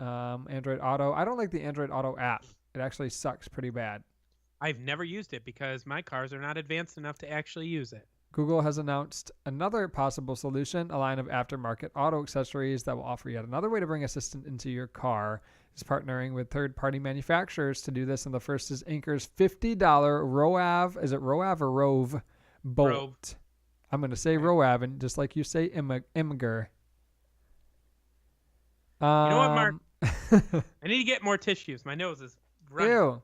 Android Auto. I don't like the Android Auto app. It actually sucks pretty bad. I've never used it because my cars are not advanced enough to actually use it. Google has announced another possible solution, a line of aftermarket auto accessories that will offer yet another way to bring Assistant into your car. It's partnering with third-party manufacturers to do this, and the first is Anker's $50 ROAV. Is it ROAV or Rove? Bolt. Rove. I'm going to say ROAV, and just like you say, Imgur. You know what, Mark? I need to get more tissues. My nose is running. Ew.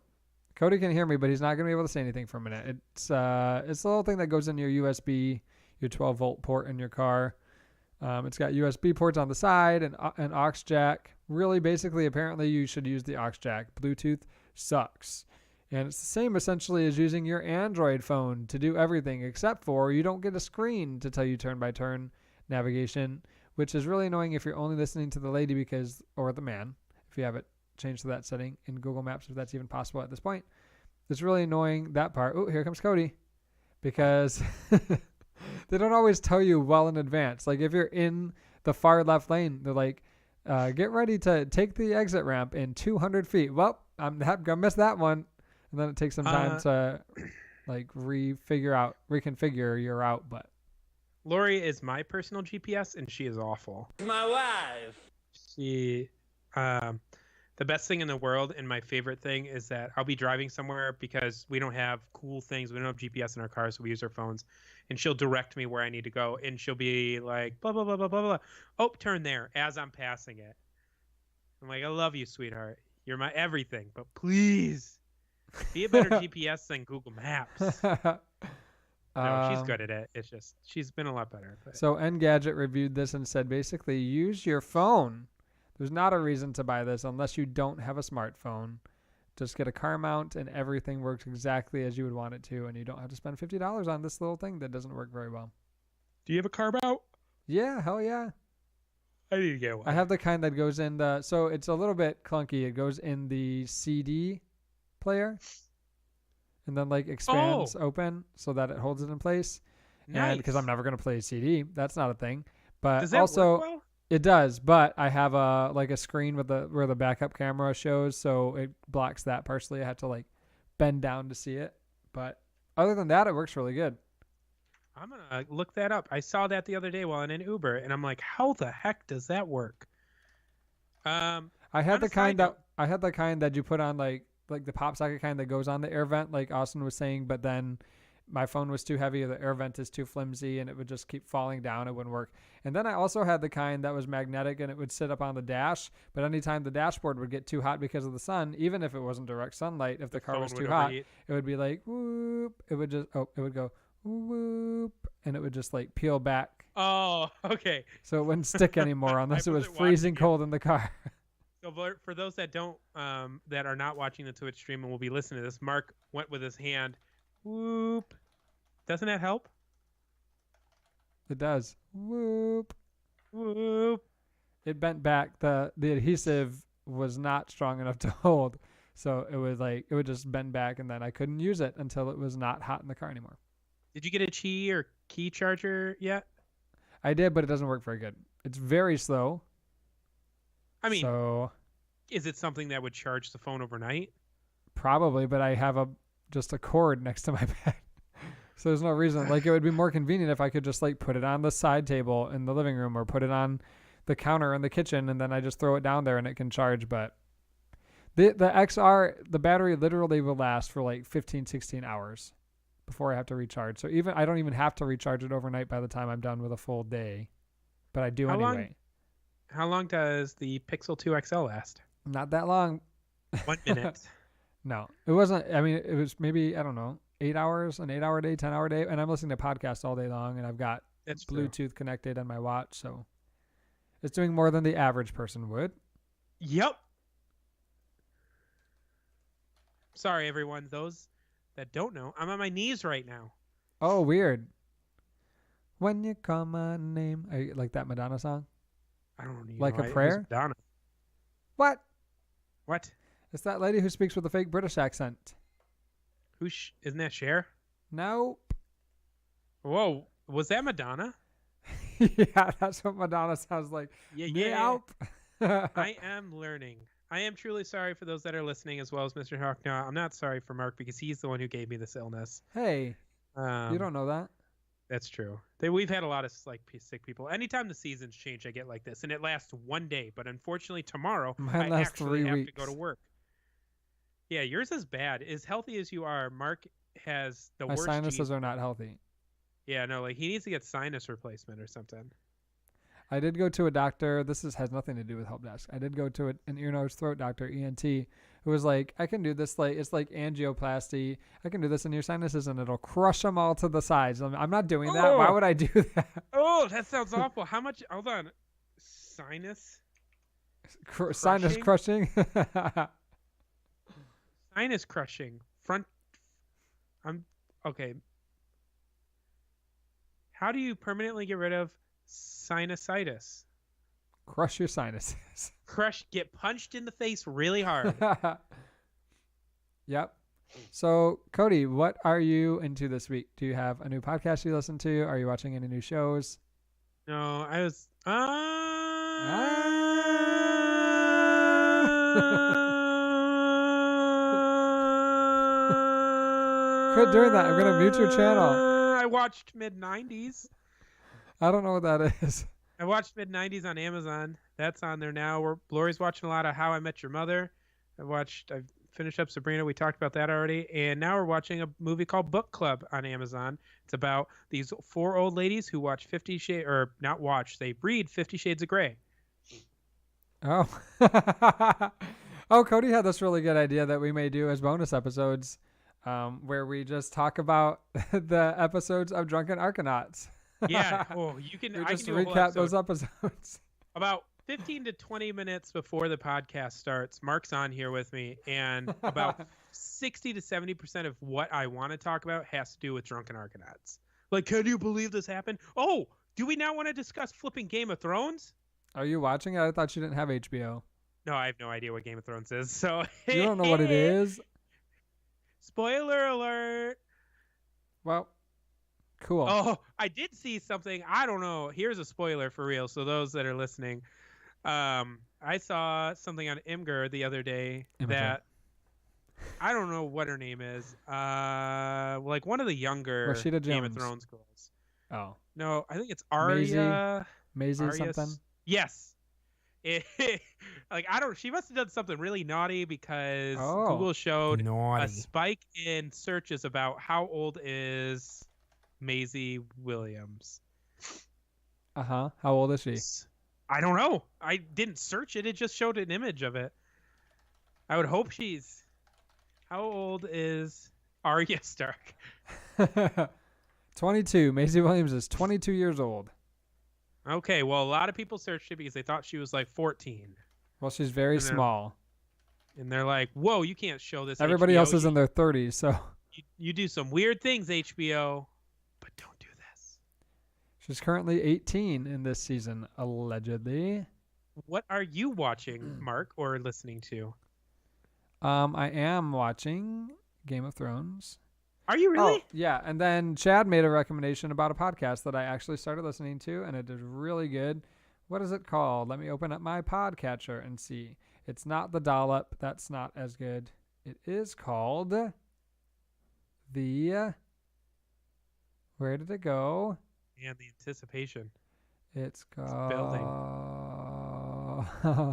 Cody can hear me, but he's not going to be able to say anything for a minute. It's the little thing that goes in your USB, your 12-volt port in your car. It's got USB ports on the side and an aux jack. Really, basically, apparently, you should use the aux jack. Bluetooth sucks. And it's the same essentially as using your Android phone to do everything, except for you don't get a screen to tell you turn-by-turn navigation, which is really annoying if you're only listening to the lady or the man, if you have it changed to that setting in Google Maps, if that's even possible at this point. It's really annoying, that part. Oh, here comes Cody. Because they don't always tell you well in advance. Like if you're in the far left lane, they're like, get ready to take the exit ramp in 200 feet. Well, I'm going to miss that one. And then it takes some time to like reconfigure your route. But Lori is my personal GPS, and she is awful. My wife. She, the best thing in the world and my favorite thing is that I'll be driving somewhere because we don't have cool things. We don't have GPS in our cars, so we use our phones. And she'll direct me where I need to go. And she'll be like, blah, blah, blah, blah, blah, blah. Oh, turn there as I'm passing it. I'm like, I love you, sweetheart. You're my everything. But please be a better GPS than Google Maps. No, she's good at it. It's just she's been a lot better. But. So Engadget reviewed this and said basically use your phone. There's not a reason to buy this unless you don't have a smartphone. Just get a car mount and everything works exactly as you would want it to, and you don't have to spend $50 on this little thing that doesn't work very well. Do you have a car mount? Yeah, hell yeah. I need to get one. I have the kind that goes in so it's a little bit clunky. It goes in the CD player and then like expands open so that it holds it in place. Nice. And because I'm never going to play a CD, that's not a thing. But Does that also work well? It does, but I have a screen with where the backup camera shows, so it blocks that partially. I have to like bend down to see it. But other than that, it works really good. I'm gonna look that up. I saw that the other day while in an Uber, and I'm like, how the heck does that work? I had On a the kind side note- that I had the kind that you put on like the pop socket kind that goes on the air vent, like Austin was saying, but then my phone was too heavy, or the air vent is too flimsy, and it would just keep falling down. It wouldn't work. And then I also had the kind that was magnetic, and it would sit up on the dash. But anytime the dashboard would get too hot because of the sun, even if it wasn't direct sunlight, if the car phone was would too hot, overheat. it would be like whoop. It would go whoop, and it would just like peel back, Oh, okay. so it wouldn't stick anymore unless it was wasn't freezing watching it. cold in the car. So for those that don't, that are not watching the Twitch stream and will be listening to this, Mark went with his hand. Whoop. Doesn't that help? It does. Whoop. Whoop. It bent back. The adhesive was not strong enough to hold. So it would just bend back, and then I couldn't use it until it was not hot in the car anymore. Did you get a Qi or key charger yet? I did, but it doesn't work very good. It's very slow. I mean, so is it something that would charge the phone overnight? probably, but I have just a cord next to my bed. So there's no reason. Like, it would be more convenient if I could just like put it on the side table in the living room, or put it on the counter in the kitchen, and then I just throw it down there and it can charge. But the XR, the battery literally will last for like 15, 16 hours before I have to recharge. So I don't even have to recharge it overnight by the time I'm done with a full day. But I do How long- anyway. How long does the Pixel 2 XL last? Not that long. 1 minute. No, it wasn't. I mean, it was maybe, I don't know, 8 hours, an 8-hour day, 10-hour day. And I'm listening to podcasts all day long, and I've got That's true. Bluetooth connected on my watch. So it's doing more than the average person would. Yep. Sorry, everyone. Those that don't know, I'm on my knees right now. Oh, weird. When you call my name. Like that Madonna song? I don't know. Like a prayer? Donna. What? What? It's that lady who speaks with a fake British accent. Isn't that Cher? Nope. Whoa. Was that Madonna? Yeah, that's what Madonna sounds like. Yeah. Meowp. I am learning. I am truly sorry for those that are listening, as well as Mr. Hawk. No, I'm not sorry for Mark, because he's the one who gave me this illness. Hey, you don't know that. That's true. We've had a lot of sick people. Anytime the seasons change, I get like this, and it lasts 1 day. But unfortunately, tomorrow Mine I lasts actually 3 have weeks. to go to work. Yeah, yours is bad. As healthy as you are, Mark has the My worst. sinuses are not healthy. Yeah, no, like he needs to get sinus replacement or something. I did go to a doctor. This has nothing to do with help desk. I did go to an ear, nose, throat doctor, ENT, who was like, I can do this. Like, it's like angioplasty. I can do this in your sinuses, and it'll crush them all to the sides. I'm not doing that. Why would I do that? Oh, that sounds awful. How much? Hold on. Sinus? Sinus crushing. Sinus crushing. I'm okay. How do you permanently get rid of sinusitis? Crush your sinuses. Get punched in the face really hard. Yep. So, Cody, what are you into this week? Do you have a new podcast you listen to? Are you watching any new shows? No, I was. Quit doing that. I'm going to mute your channel. I watched mid-90s. I don't know what that is. I watched mid-90s on Amazon. That's on there now. Lori's watching a lot of How I Met Your Mother. I've finished up Sabrina. We talked about that already. And now we're watching a movie called Book Club on Amazon. It's about these 4 old ladies who watch they read 50 Shades of Grey. Oh. Oh, Cody had this really good idea that we may do as bonus episodes, where we just talk about the episodes of Drunken Arcanauts. Yeah. Oh, you can. We I just can do a whole recap episode. those episodes. About 15 to 20 minutes before the podcast starts, Mark's on here with me, and about 60 to 70% of what I want to talk about has to do with Drunken Arcanauts. Like, can you believe this happened? Oh, do we now want to discuss flipping Game of Thrones? Are you watching it? I thought you didn't have HBO. No, I have no idea what Game of Thrones is, so... You don't know what it is? Spoiler alert! Well, cool. Oh, I did see something. I don't know. Here's a spoiler for real, so those that are listening. I saw something on Imgur the other day that... I don't know what her name is. Like one of the younger Rashida Game of Jones. Thrones girls. Oh. No, I think it's Arya. Maisie Arya something? Yes. like she must have done something really naughty because Oh. Google showed a Naughty. spike in searches about how old is Maisie Williams. How old is she? I don't know. I didn't search it. It just showed an image of it. I would hope she's. How old is Arya Stark? 22. Maisie Williams is 22 years old. Okay, well, a lot of people searched it because they thought she was like 14. Well, she's very And they're- small. And they're like, whoa, you can't show this. Everybody HBO. else is in their 30s, so You do some weird things, HBO, but don't do this. she's currently 18 in this season, allegedly. What are you watching, Mark, or listening to? I am watching Game of Thrones. Are you really? Oh, yeah. And then Chad made a recommendation about a podcast that I actually started listening to, and it is really good. What is it called? Let me open up my podcatcher and see. It's not The Dollop. That's not as good. It is called the... Where did it go? And the anticipation. It's called... building.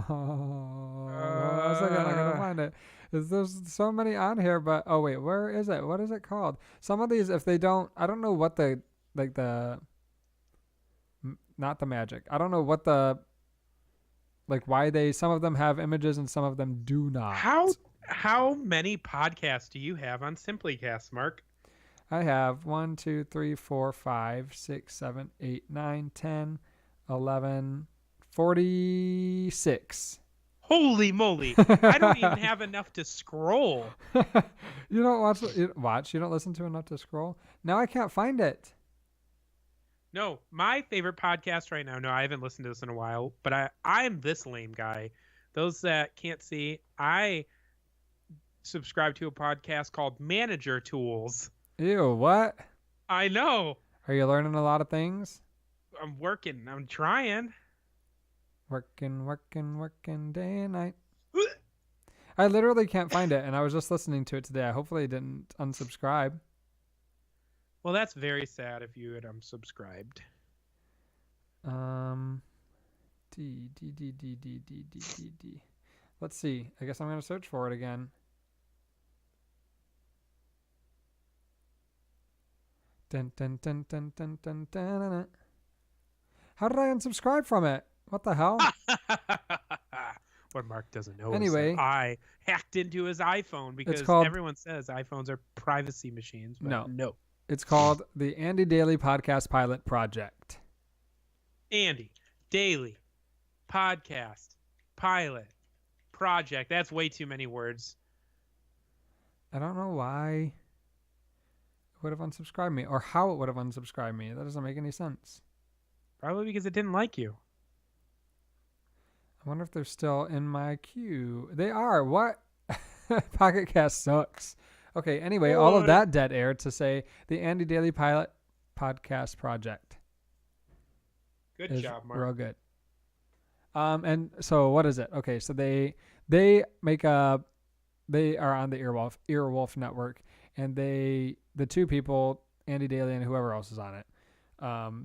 One second, I'm gonna find it. There's so many on here, but oh wait, where is it? What is it called? Some of these, if they don't, I don't know what the not the magic. I don't know what the why they. Some of them have images and some of them do not. How many podcasts do you have on Simplycast, Mark? I have 1, 2, 3, 4, 5, 6, 7, 8, 9, 10, 11, 46. Holy moly! I don't even have enough to scroll. You don't watch. You don't listen to enough to scroll. Now I can't find it. No, my favorite podcast right now. No, I haven't listened to this in a while, but I'm this lame guy. Those that can't see, I subscribe to a podcast called Manager Tools. Ew, what? I know. Are you learning a lot of things? I'm working. I'm trying. Working day and night. I literally can't find it, and I was just listening to it today. I hopefully didn't unsubscribe. Well, that's very sad if you had unsubscribed. D. Let's see. I guess I'm going to search for it again. Dun, dun, dun, dun, dun, dun, dun, dun, dun. How did I unsubscribe from it? What the hell? What Mark doesn't know Anyway. is that I hacked into his iPhone because called- everyone says iPhones are privacy machines. But no. It's called the Andy Daly Podcast Pilot Project. Andy, Daily, Podcast, Pilot, Project. That's way too many words. I don't know why it would have unsubscribed me or how it would have unsubscribed me. That doesn't make any sense. Probably because it didn't like you. I wonder if they're still in my queue. They are. What? Pocket Cast sucks. Okay, anyway, all of that dead air to say the Andy Daly Pilot Podcast Project. Good is job, Mark. real good. And so what is it? Okay, so they make they are on the Earwolf Network, and the two people, Andy Daly and whoever else is on it,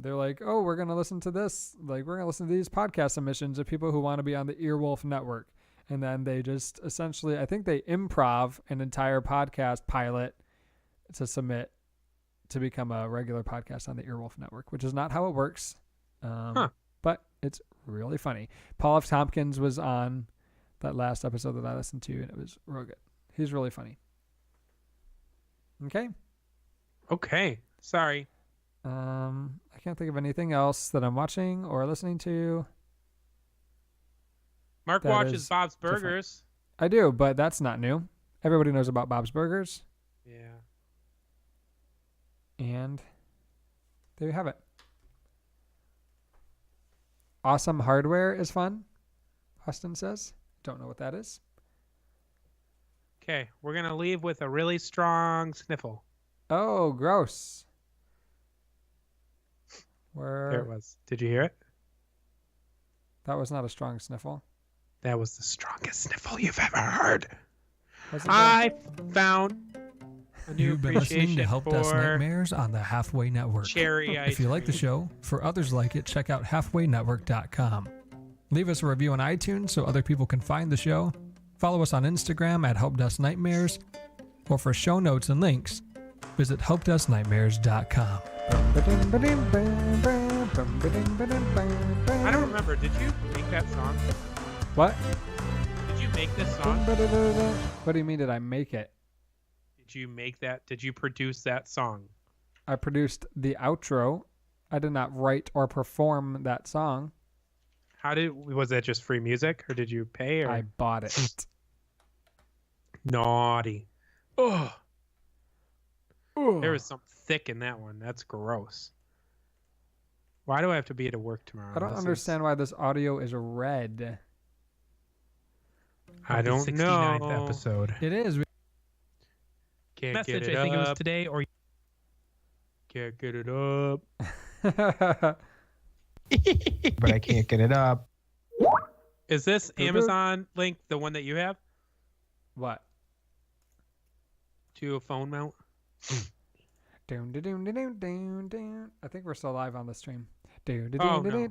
they're like, oh, we're gonna listen to this, like we're gonna listen to these podcast submissions of people who want to be on the Earwolf Network, and then they just essentially, I think they improv an entire podcast pilot to submit to become a regular podcast on the Earwolf Network, which is not how it works. But it's really funny. Paul F. Tompkins was on that last episode that I listened to, and it was real good. He's really funny. Okay. Sorry. I can't think of anything else that I'm watching or listening to. Mark That watches is Bob's different. Burgers. I do, but that's not new. Everybody knows about Bob's Burgers. Yeah. And there you have it. Awesome Hardware is fun, Austin says. Don't know what that is. Okay, we're gonna leave with a really strong sniffle. Oh, gross. There it was. Did you hear it? That was not a strong sniffle. That was the strongest sniffle you've ever heard. Was it I found a new You've been listening appreciation to Help Desk for Nightmares on the Halfway Network. cherry ice If you like the cream. show, for others like it, check out halfwaynetwork.com. Leave us a review on iTunes so other people can find the show. Follow us on Instagram at HelpDeskNightmares. Or for show notes and links, visit HelpDeskNightmares.com. I don't remember. Did you make that song? What? Did you make this song? What do you mean, did I make it? Did you make that? Did you produce that song? I produced the outro. I did not write or perform that song. Was that just free music, or did you pay? Or I bought it. naughty. Oh, Ooh. there was something thick in that one. That's gross. Why do I have to be at work tomorrow? I don't understand why this audio is red. I don't know. 69th episode. It is. Can't Message, get it I think it was up. today or Can't get it up. but I can't get it up. Is this Amazon link the one that you have What? to a phone mount? Down, down, down, down, down. I think we're still live on the stream. Oh, no.